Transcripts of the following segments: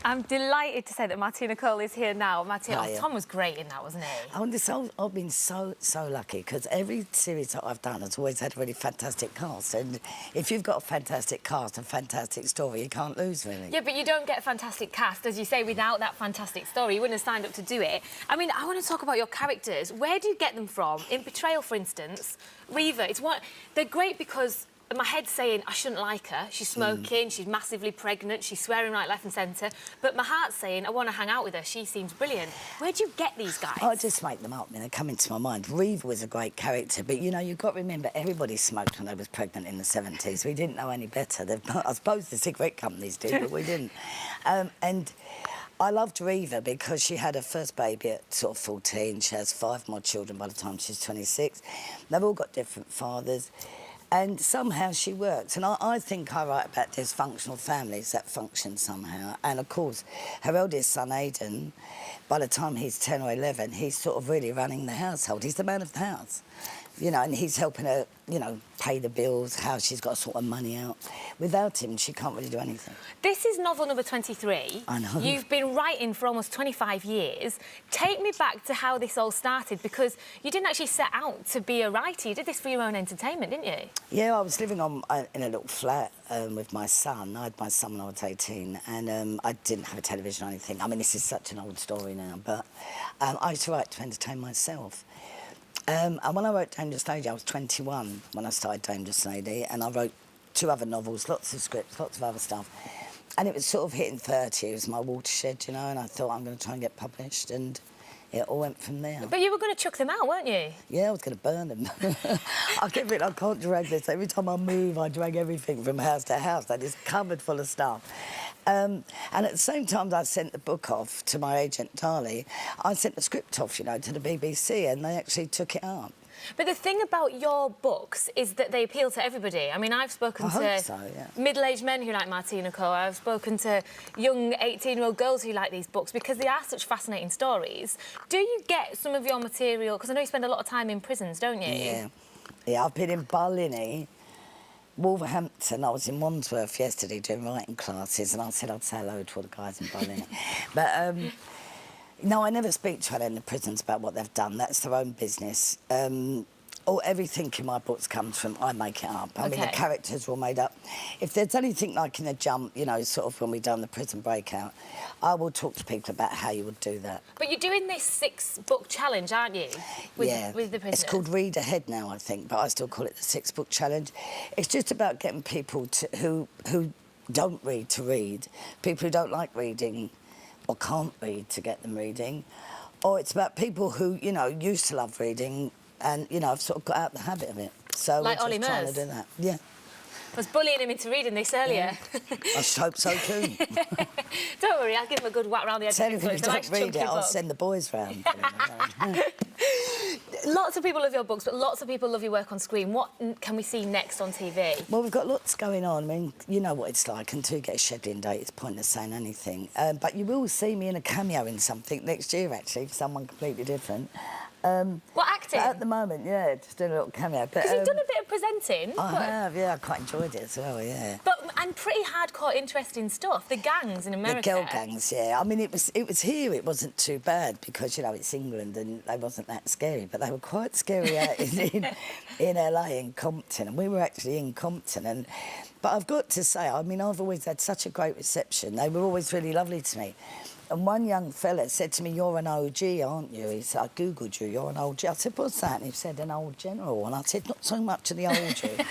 I'm delighted to say that Martina Cole is here now. Martina, Tom was great in that, wasn't he? I've been so lucky because every series that I've done has always had a really fantastic cast. And if you've got a fantastic cast, a fantastic story, you can't lose, really. Yeah, but you don't get a fantastic cast, as you say, without that fantastic story. You wouldn't have signed up to do it. I mean, I want to talk about your characters. Where do you get them from? In Betrayal, for instance, Reva, they're great because my head's saying I shouldn't like her. She's smoking, she's massively pregnant, she's swearing right, left and centre. But my heart's saying I want to hang out with her. She seems brilliant. Where do you get these guys? I just make them up when they come into my mind. Reva was a great character, but, you know, you've got to remember everybody smoked when they was pregnant in the 70s. We didn't know any better. I suppose the cigarette companies did, but we didn't. And I loved Reva because she had her first baby at sort of 14. She has 5 more children by the time she's 26. They've all got different fathers. And somehow she works. And I think I write about dysfunctional families that function somehow. And, of course, her eldest son, Aidan, by the time he's 10 or 11, he's sort of really running the household. He's the man of the house, you know, and he's helping her, you know, pay the bills, how she's got to sort of money out. Without him, she can't really do anything. This is novel number 23. I know. You've been writing for almost 25 years. Take me back to how this all started, because you didn't actually set out to be a writer. You did this for your own entertainment, didn't you? Yeah, I was living in a little flat with my son. I had my son when I was 18, and I didn't have a television or anything. I mean, this is such an old story now, but I used to write to entertain myself. And when I wrote Dangerous Lady, I was 21 when I started Dangerous Lady, and I wrote 2 other novels, lots of scripts, lots of other stuff. And it was sort of hitting 30, it was my watershed, you know, and I thought I'm going to try and get published, and it all went from there. But you were going to chuck them out, weren't you? Yeah, I was going to burn them. I kept thinking, I can't drag this. Every time I move, I drag everything from house to house. That is covered full of stuff. And at the same time I sent the book off to my agent, Darley, I sent the script off, you know, to the BBC, and they actually took it up. But the thing about your books is that they appeal to everybody. I mean, I've spoken to middle-aged men who like Martina Cole. I've spoken to young 18-year-old girls who like these books because they are such fascinating stories. Do you get some of your material... Because I know you spend a lot of time in prisons, don't you? Yeah. Yeah, I've been in Barlinnie, Wolverhampton. I was in Wandsworth yesterday doing writing classes, and I said I'd say hello to all the guys in Barlinnie. But... no, I never speak to anyone in the prisons about what they've done. That's their own business. Everything in my books comes from... I make it up. I mean, the characters are all made up. If there's anything like in a jump, you know, sort of when we've done the prison breakout, I will talk to people about how you would do that. But you're doing this 6-book challenge, aren't you? With the prisoners. It's called Read Ahead now, I think, but I still call it the 6-book challenge. It's just about getting people who don't read to read, people who don't like reading or can't read to get them reading, or it's about people who, you know, used to love reading and, you know, have sort of got out the habit of it. So like we're just trying to do that. Yeah. I was bullying him into reading this earlier. Yeah. I hope so too. Don't worry, I'll give him a good whack round the edge. Tell him if you don't read it, I'll send the boys round. Lots of people love your books, but lots of people love your work on screen. What can we see next on TV? Well, we've got lots going on. I mean, you know what it's like. Until you get a scheduling date, it's pointless saying anything. But you will see me in a cameo in something next year, actually, for someone completely different. What, acting? At the moment, yeah, just doing a little cameo. Because you've done a bit of presenting. I have, yeah, I quite enjoyed it as well, yeah. And pretty hardcore, interesting stuff. The gangs in America. The girl gangs, yeah. I mean, it was here. It wasn't too bad because, you know, it's England and they wasn't that scary, but they were quite scary out in LA, in Compton, and we were actually in Compton. But I've got to say, I mean, I've always had such a great reception. They were always really lovely to me. And one young fella said to me, "You're an OG, aren't you?" He said, "I Googled you, you're an OG." I said, "What's that?" And he said, "An old general." And I said, "Not so much of the OG."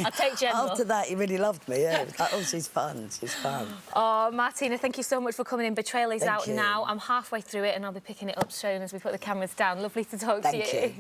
I'll take general. After that, he really loved me, yeah. It was like, oh, she's fun, she's fun. Oh, Martina, thank you so much for coming in. Betrayal is out now. I'm halfway through it and I'll be picking it up soon as we put the cameras down. Lovely to talk to you. Thank you.